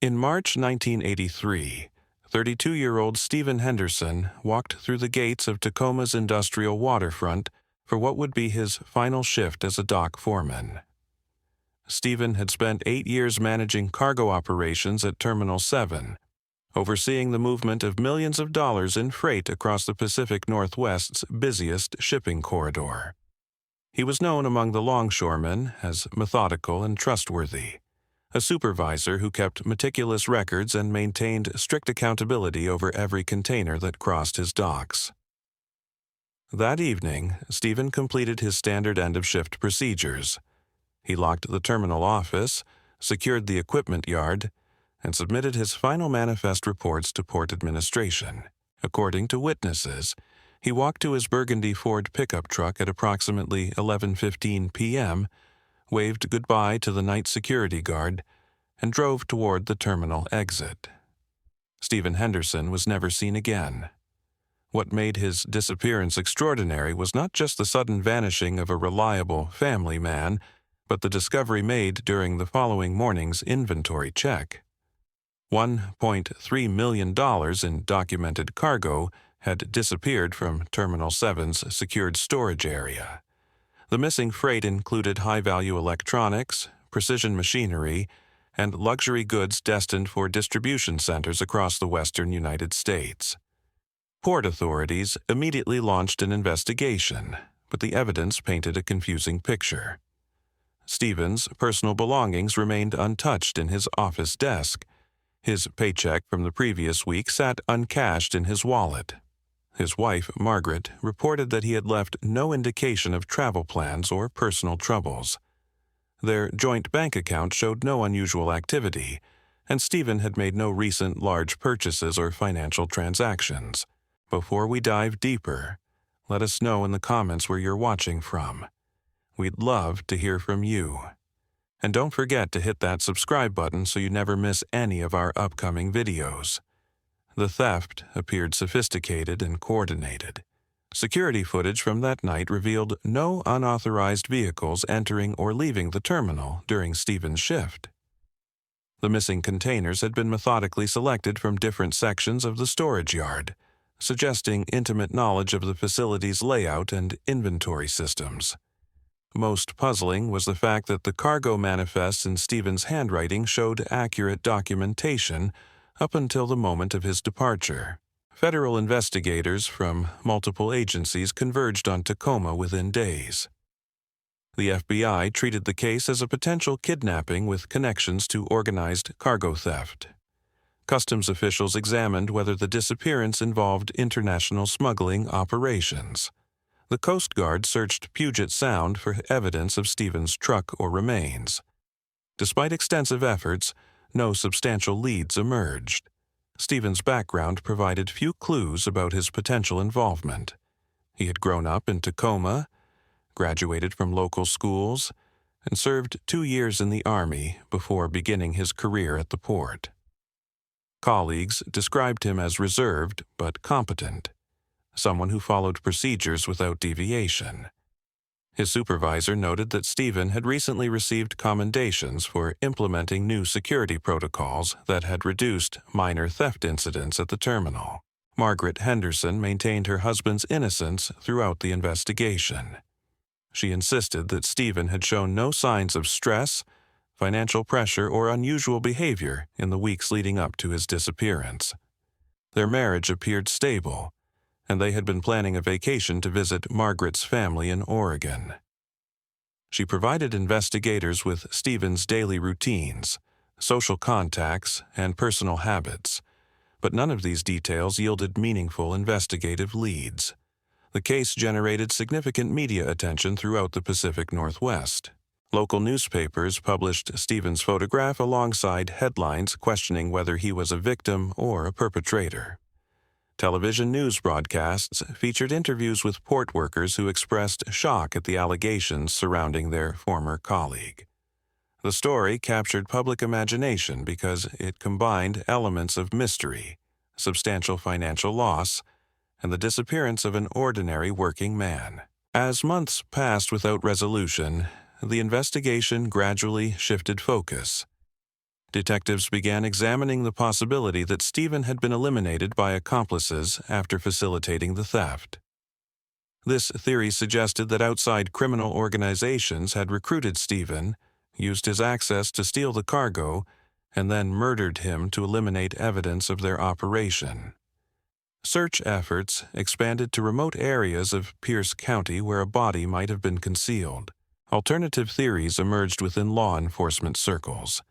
In March 1983, 32-year-old Stephen Henderson walked through the gates of Tacoma's industrial waterfront for what would be his final shift as a dock foreman. Stephen had spent 8 years managing cargo operations at Terminal 7, overseeing the movement of millions of dollars in freight across the Pacific Northwest's busiest shipping corridor. He was known among the longshoremen as methodical and trustworthy, a supervisor who kept meticulous records and maintained strict accountability over every container that crossed his docks. That evening, Stephen completed his standard end-of-shift procedures. He locked the terminal office, secured the equipment yard, and submitted his final manifest reports to port administration. According to witnesses, he walked to his burgundy Ford pickup truck at approximately 11:15 p.m., waved goodbye to the night security guard, and drove toward the terminal exit. Stephen Henderson was never seen again. What made his disappearance extraordinary was not just the sudden vanishing of a reliable family man, but the discovery made during the following morning's inventory check. $1.3 million in documented cargo had disappeared from Terminal 7's secured storage area. The missing freight included high-value electronics, precision machinery, and luxury goods destined for distribution centers across the western United States. Port authorities immediately launched an investigation, but the evidence painted a confusing picture. Stephen's personal belongings remained untouched in his office desk. His paycheck from the previous week sat uncashed in his wallet. His wife, Margaret, reported that he had left no indication of travel plans or personal troubles. Their joint bank account showed no unusual activity, and Stephen had made no recent large purchases or financial transactions. Before we dive deeper, let us know in the comments where you're watching from. We'd love to hear from you. And don't forget to hit that subscribe button so you never miss any of our upcoming videos. The theft appeared sophisticated and coordinated. Security footage from that night revealed no unauthorized vehicles entering or leaving the terminal during Stephen's shift. The missing containers had been methodically selected from different sections of the storage yard, suggesting intimate knowledge of the facility's layout and inventory systems. Most puzzling was the fact that the cargo manifests in Stephen's handwriting showed accurate documentation up until the moment of his departure. Federal investigators from multiple agencies converged on Tacoma within days. The FBI treated the case as a potential kidnapping with connections to organized cargo theft. Customs officials examined whether the disappearance involved international smuggling operations. The Coast Guard searched Puget Sound for evidence of Stephen's truck or remains. Despite extensive efforts, no substantial leads emerged. Stephen's background provided few clues about his potential involvement. He had grown up in Tacoma, graduated from local schools, and served 2 years in the Army before beginning his career at the port. Colleagues described him as reserved but competent, someone who followed procedures without deviation. His supervisor noted that Stephen had recently received commendations for implementing new security protocols that had reduced minor theft incidents at the terminal. Margaret Henderson maintained her husband's innocence throughout the investigation. She insisted that Stephen had shown no signs of stress, financial pressure, or unusual behavior in the weeks leading up to his disappearance. Their marriage appeared stable, and they had been planning a vacation to visit Margaret's family in Oregon. She provided investigators with Stephen's daily routines, social contacts, and personal habits, but none of these details yielded meaningful investigative leads. The case generated significant media attention throughout the Pacific Northwest. Local newspapers published Stephen's photograph alongside headlines questioning whether he was a victim or a perpetrator. Television news broadcasts featured interviews with port workers who expressed shock at the allegations surrounding their former colleague. The story captured public imagination because it combined elements of mystery, substantial financial loss, and the disappearance of an ordinary working man. As months passed without resolution, the investigation gradually shifted focus. detectives began examining the possibility that Stephen had been eliminated by accomplices after facilitating the theft. This theory suggested that outside criminal organizations had recruited Stephen, used his access to steal the cargo, and then murdered him to eliminate evidence of their operation. Search efforts expanded to remote areas of Pierce County where a body might have been concealed. Alternative theories emerged within law enforcement circles.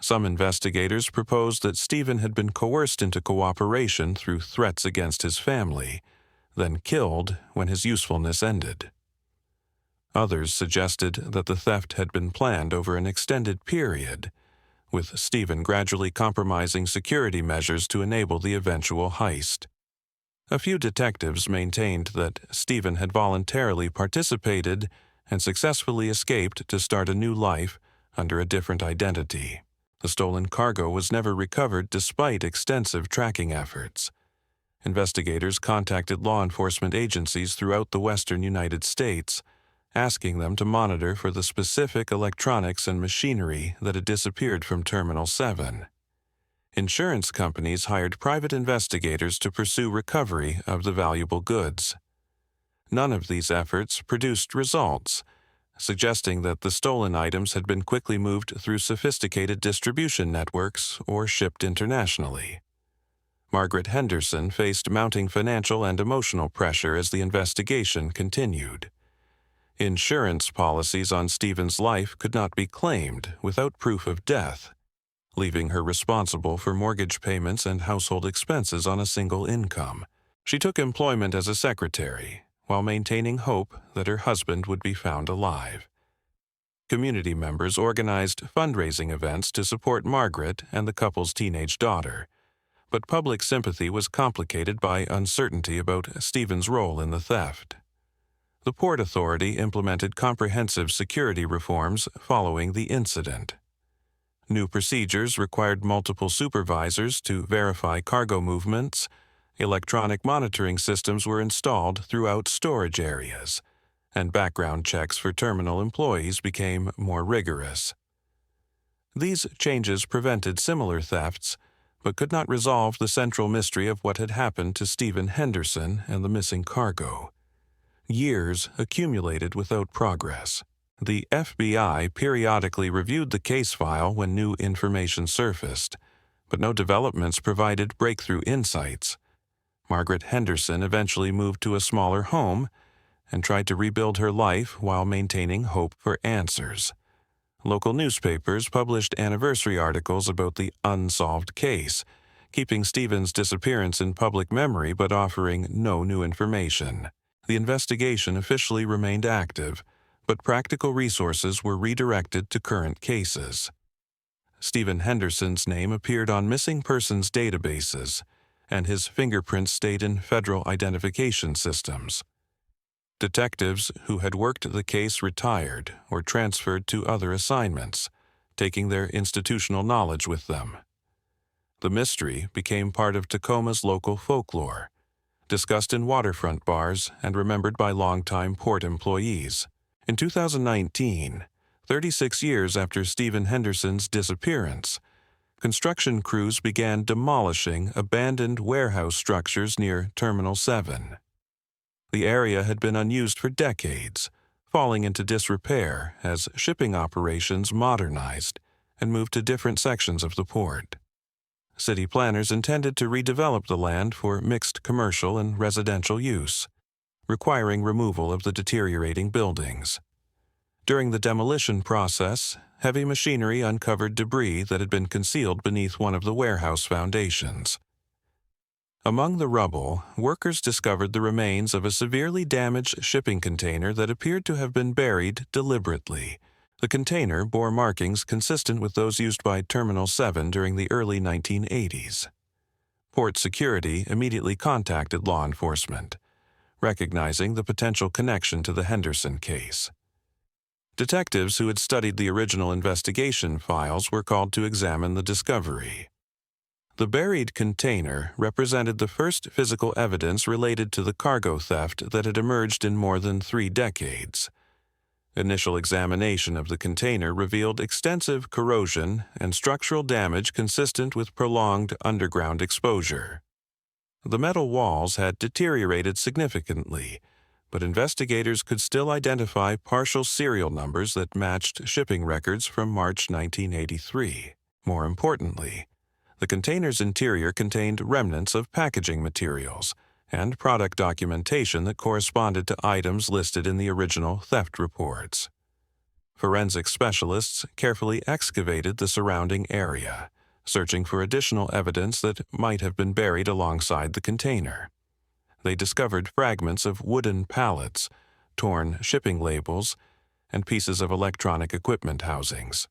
Some investigators proposed that Stephen had been coerced into cooperation through threats against his family, then killed when his usefulness ended. Others suggested that the theft had been planned over an extended period, with Stephen gradually compromising security measures to enable the eventual heist. A few detectives maintained that Stephen had voluntarily participated and successfully escaped to start a new life under a different identity. The stolen cargo was never recovered despite extensive tracking efforts. Investigators contacted law enforcement agencies throughout the western United States, asking them to monitor for the specific electronics and machinery that had disappeared from Terminal 7. Insurance companies hired private investigators to pursue recovery of the valuable goods. None of these efforts produced results, suggesting that the stolen items had been quickly moved through sophisticated distribution networks or shipped internationally. Margaret Henderson faced mounting financial and emotional pressure as the investigation continued. Insurance policies on Stephen's life could not be claimed without proof of death, leaving her responsible for mortgage payments and household expenses on a single income. She took employment as a secretary, while maintaining hope that her husband would be found alive. Community members organized fundraising events to support Margaret and the couple's teenage daughter, but public sympathy was complicated by uncertainty about Stephen's role in the theft. The Port Authority implemented comprehensive security reforms following the incident. New procedures required multiple supervisors to verify cargo movements. Electronic monitoring systems were installed throughout storage areas, and background checks for terminal employees became more rigorous. These changes prevented similar thefts, but could not resolve the central mystery of what had happened to Stephen Henderson and the missing cargo. Years accumulated without progress. The FBI periodically reviewed the case file when new information surfaced, but no developments provided breakthrough insights. Margaret Henderson eventually moved to a smaller home and tried to rebuild her life while maintaining hope for answers. Local newspapers published anniversary articles about the unsolved case, keeping Stephen's disappearance in public memory but offering no new information. The investigation officially remained active, but practical resources were redirected to current cases. Stephen Henderson's name appeared on missing persons databases, and his fingerprints stayed in federal identification systems. Detectives who had worked the case retired or transferred to other assignments, taking their institutional knowledge with them. The mystery became part of Tacoma's local folklore, discussed in waterfront bars and remembered by longtime port employees. In 2019, 36 years after Stephen Henderson's disappearance, construction crews began demolishing abandoned warehouse structures near Terminal 7. The area had been unused for decades, falling into disrepair as shipping operations modernized and moved to different sections of the port. City planners intended to redevelop the land for mixed commercial and residential use, requiring removal of the deteriorating buildings. During the demolition process, heavy machinery uncovered debris that had been concealed beneath one of the warehouse foundations. Among the rubble, workers discovered the remains of a severely damaged shipping container that appeared to have been buried deliberately. The container bore markings consistent with those used by Terminal 7 during the early 1980s. Port security immediately contacted law enforcement, recognizing the potential connection to the Henderson case. Detectives who had studied the original investigation files were called to examine the discovery. The buried container represented the first physical evidence related to the cargo theft that had emerged in more than 3 decades. Initial examination of the container revealed extensive corrosion and structural damage consistent with prolonged underground exposure. The metal walls had deteriorated significantly, but investigators could still identify partial serial numbers that matched shipping records from March 1983. More importantly, the container's interior contained remnants of packaging materials and product documentation that corresponded to items listed in the original theft reports. Forensic specialists carefully excavated the surrounding area, searching for additional evidence that might have been buried alongside the container. They discovered fragments of wooden pallets, torn shipping labels, and pieces of electronic equipment housings.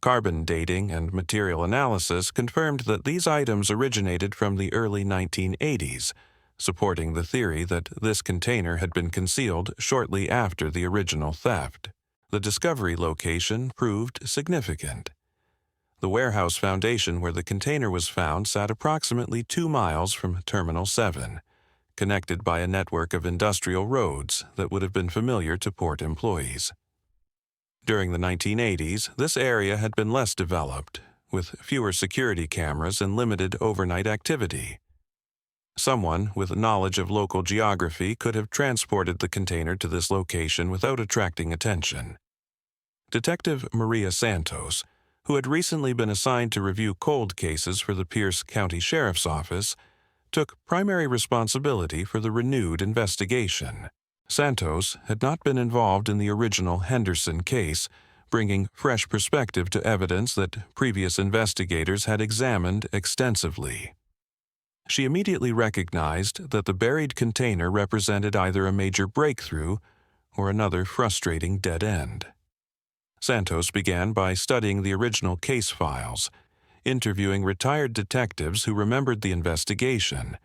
Carbon dating and material analysis confirmed that these items originated from the early 1980s, supporting the theory that this container had been concealed shortly after the original theft. The discovery location proved significant. The warehouse foundation where the container was found sat approximately 2 miles from Terminal 7, connected by a network of industrial roads that would have been familiar to port employees. During the 1980s, this area had been less developed, with fewer security cameras and limited overnight activity. Someone with knowledge of local geography could have transported the container to this location without attracting attention. Detective Maria Santos, who had recently been assigned to review cold cases for the Pierce County Sheriff's Office, took primary responsibility for the renewed investigation. Santos had not been involved in the original Henderson case, bringing fresh perspective to evidence that previous investigators had examined extensively. She immediately recognized that the buried container represented either a major breakthrough or another frustrating dead end. Santos began by studying the original case files, interviewing retired detectives who remembered the investigation,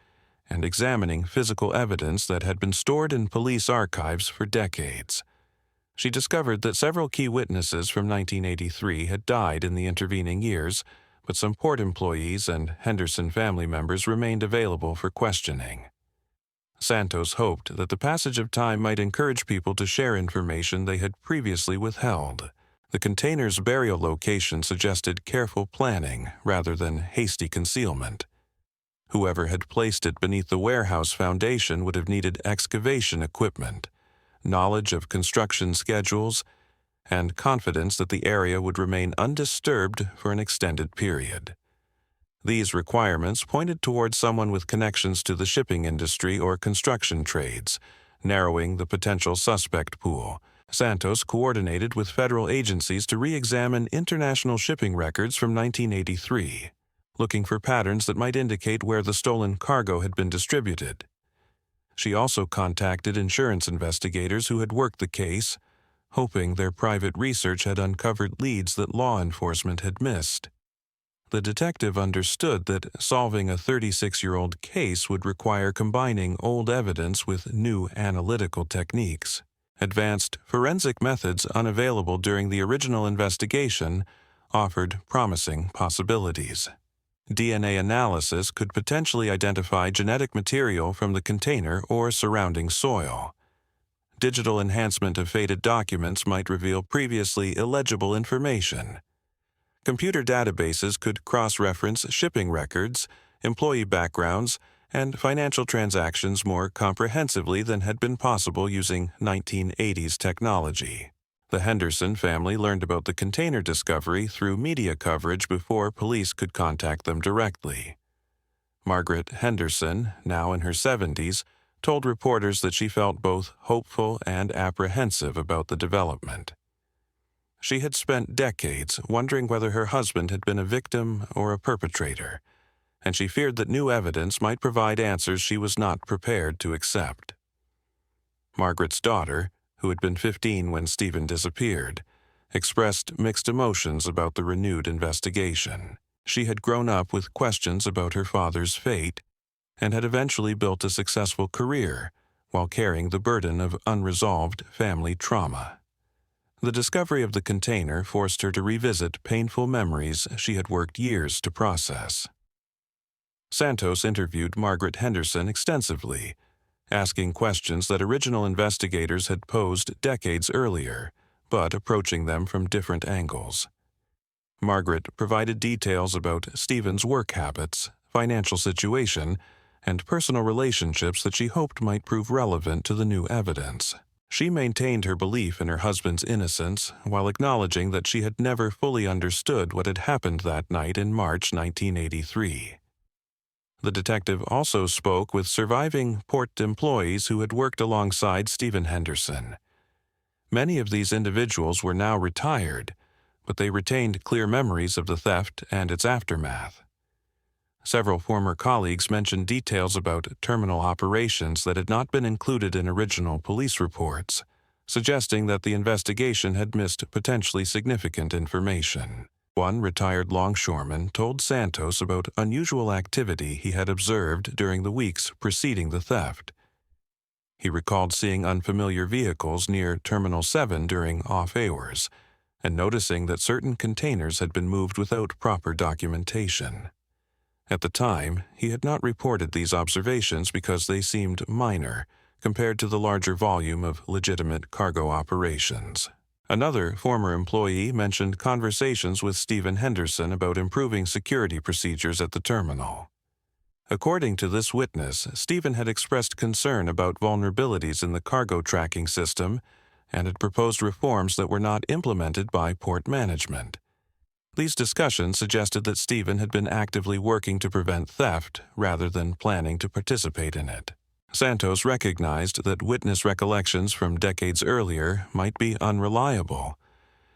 and examining physical evidence that had been stored in police archives for decades. She discovered that several key witnesses from 1983 had died in the intervening years, but some port employees and Henderson family members remained available for questioning. Santos hoped that the passage of time might encourage people to share information they had previously withheld. The container's burial location suggested careful planning rather than hasty concealment. Whoever had placed it beneath the warehouse foundation would have needed excavation equipment, knowledge of construction schedules, and confidence that the area would remain undisturbed for an extended period. These requirements pointed towards someone with connections to the shipping industry or construction trades, narrowing the potential suspect pool. Santos coordinated with federal agencies to re-examine international shipping records from 1983, looking for patterns that might indicate where the stolen cargo had been distributed. She also contacted insurance investigators who had worked the case, hoping their private research had uncovered leads that law enforcement had missed. The detective understood that solving a 36-year-old case would require combining old evidence with new analytical techniques. Advanced forensic methods unavailable during the original investigation offered promising possibilities. DNA analysis could potentially identify genetic material from the container or surrounding soil. Digital enhancement of faded documents might reveal previously illegible information. Computer databases could cross-reference shipping records, employee backgrounds, and financial transactions more comprehensively than had been possible using 1980s technology. The Henderson family learned about the container discovery through media coverage before police could contact them directly. Margaret Henderson, now in her 70s, told reporters that she felt both hopeful and apprehensive about the development. She had spent decades wondering whether her husband had been a victim or a perpetrator, and she feared that new evidence might provide answers she was not prepared to accept. Margaret's daughter, who had been 15 when Stephen disappeared, expressed mixed emotions about the renewed investigation. She had grown up with questions about her father's fate and had eventually built a successful career while carrying the burden of unresolved family trauma. The discovery of the container forced her to revisit painful memories she had worked years to process. Santos interviewed Margaret Henderson extensively, asking questions that original investigators had posed decades earlier, but approaching them from different angles. Margaret provided details about Stephen's work habits, financial situation, and personal relationships that she hoped might prove relevant to the new evidence. She maintained her belief in her husband's innocence while acknowledging that she had never fully understood what had happened that night in March 1983. The detective also spoke with surviving port employees who had worked alongside Stephen Henderson. Many of these individuals were now retired, but they retained clear memories of the theft and its aftermath. Several former colleagues mentioned details about terminal operations that had not been included in original police reports, suggesting that the investigation had missed potentially significant information. One retired longshoreman told Santos about unusual activity he had observed during the weeks preceding the theft. He recalled seeing unfamiliar vehicles near Terminal 7 during off hours, and noticing that certain containers had been moved without proper documentation. At the time, he had not reported these observations because they seemed minor compared to the larger volume of legitimate cargo operations. Another former employee mentioned conversations with Stephen Henderson about improving security procedures at the terminal. According to this witness, Stephen had expressed concern about vulnerabilities in the cargo tracking system and had proposed reforms that were not implemented by port management. These discussions suggested that Stephen had been actively working to prevent theft rather than planning to participate in it. Santos recognized that witness recollections from decades earlier might be unreliable,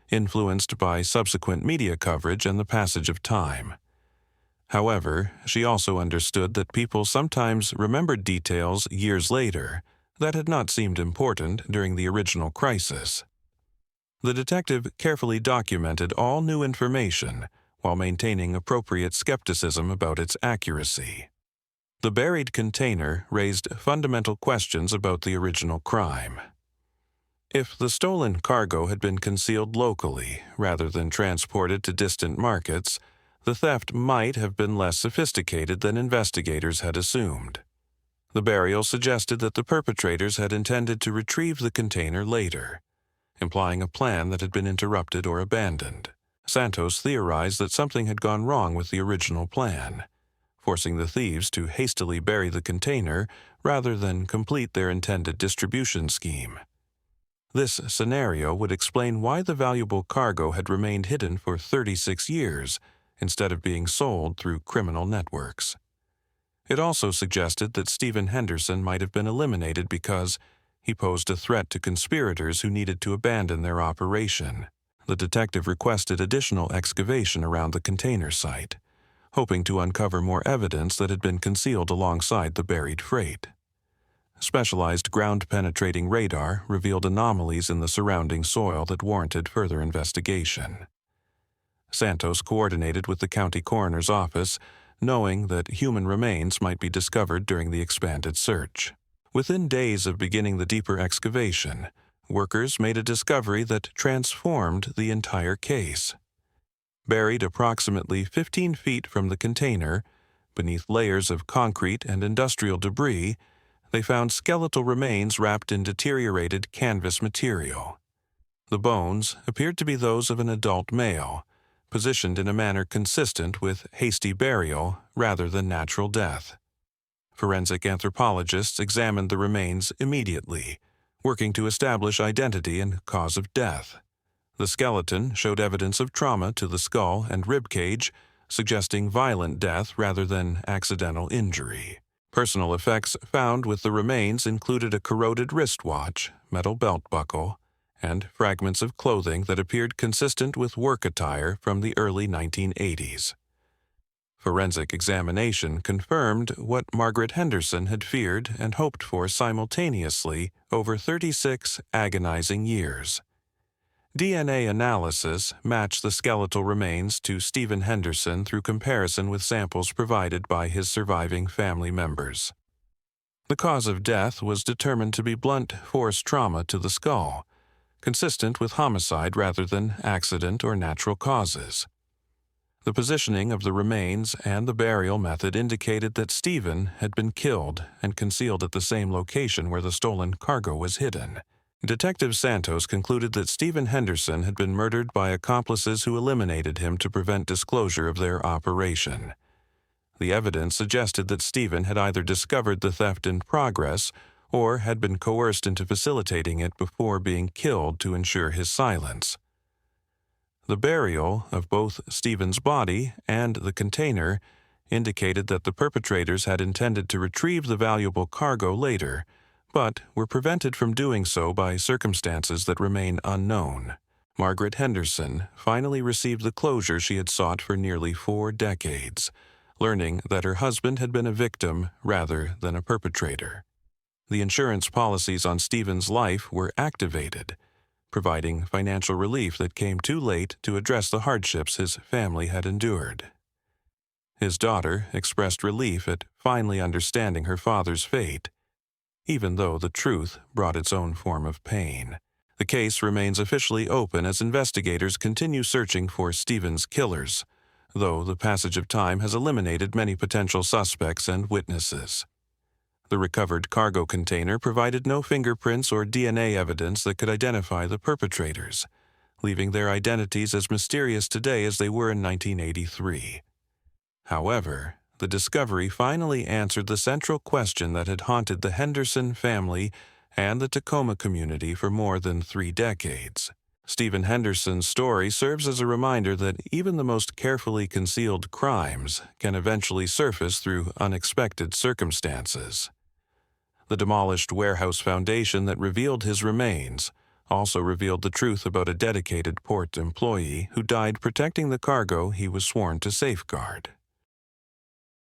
influenced by subsequent media coverage and the passage of time. However, she also understood that people sometimes remembered details years later that had not seemed important during the original crisis. The detective carefully documented all new information while maintaining appropriate skepticism about its accuracy. The buried container raised fundamental questions about the original crime. If the stolen cargo had been concealed locally rather than transported to distant markets, the theft might have been less sophisticated than investigators had assumed. The burial suggested that the perpetrators had intended to retrieve the container later, implying a plan that had been interrupted or abandoned. Santos theorized that something had gone wrong with the original plan, forcing the thieves to hastily bury the container rather than complete their intended distribution scheme. This scenario would explain why the valuable cargo had remained hidden for 36 years instead of being sold through criminal networks. It also suggested that Stephen Henderson might have been eliminated because he posed a threat to conspirators who needed to abandon their operation. The detective requested additional excavation around the container site, hoping to uncover more evidence that had been concealed alongside the buried freight. Specialized ground-penetrating radar revealed anomalies in the surrounding soil that warranted further investigation. Santos coordinated with the county coroner's office, knowing that human remains might be discovered during the expanded search. Within days of beginning the deeper excavation, workers made a discovery that transformed the entire case. Buried approximately 15 feet from the container, beneath layers of concrete and industrial debris, they found skeletal remains wrapped in deteriorated canvas material. The bones appeared to be those of an adult male, positioned in a manner consistent with hasty burial rather than natural death. Forensic anthropologists examined the remains immediately, working to establish identity and cause of death. The skeleton showed evidence of trauma to the skull and rib cage, suggesting violent death rather than accidental injury. Personal effects found with the remains included a corroded wristwatch, metal belt buckle, and fragments of clothing that appeared consistent with work attire from the early 1980s. Forensic examination confirmed what Margaret Henderson had feared and hoped for simultaneously over 36 agonizing years. DNA analysis matched the skeletal remains to Stephen Henderson through comparison with samples provided by his surviving family members. The cause of death was determined to be blunt force trauma to the skull, consistent with homicide rather than accident or natural causes. The positioning of the remains and the burial method indicated that Stephen had been killed and concealed at the same location where the stolen cargo was hidden. Detective Santos concluded that Stephen Henderson had been murdered by accomplices who eliminated him to prevent disclosure of their operation. The evidence suggested that Stephen had either discovered the theft in progress or had been coerced into facilitating it before being killed to ensure his silence. The burial of both Stephen's body and the container indicated that the perpetrators had intended to retrieve the valuable cargo later, but were prevented from doing so by circumstances that remain unknown. Margaret Henderson finally received the closure she had sought for nearly 4 decades, learning that her husband had been a victim rather than a perpetrator. The insurance policies on Stephen's life were activated, providing financial relief that came too late to address the hardships his family had endured. His daughter expressed relief at finally understanding her father's fate, even though the truth brought its own form of pain. The case remains officially open as investigators continue searching for Stephen's killers, though the passage of time has eliminated many potential suspects and witnesses. The recovered cargo container provided no fingerprints or DNA evidence that could identify the perpetrators, leaving their identities as mysterious today as they were in 1983. However, the discovery finally answered the central question that had haunted the Henderson family and the Tacoma community for more than 3 decades. Stephen Henderson's story serves as a reminder that even the most carefully concealed crimes can eventually surface through unexpected circumstances. The demolished warehouse foundation that revealed his remains also revealed the truth about a dedicated port employee who died protecting the cargo he was sworn to safeguard.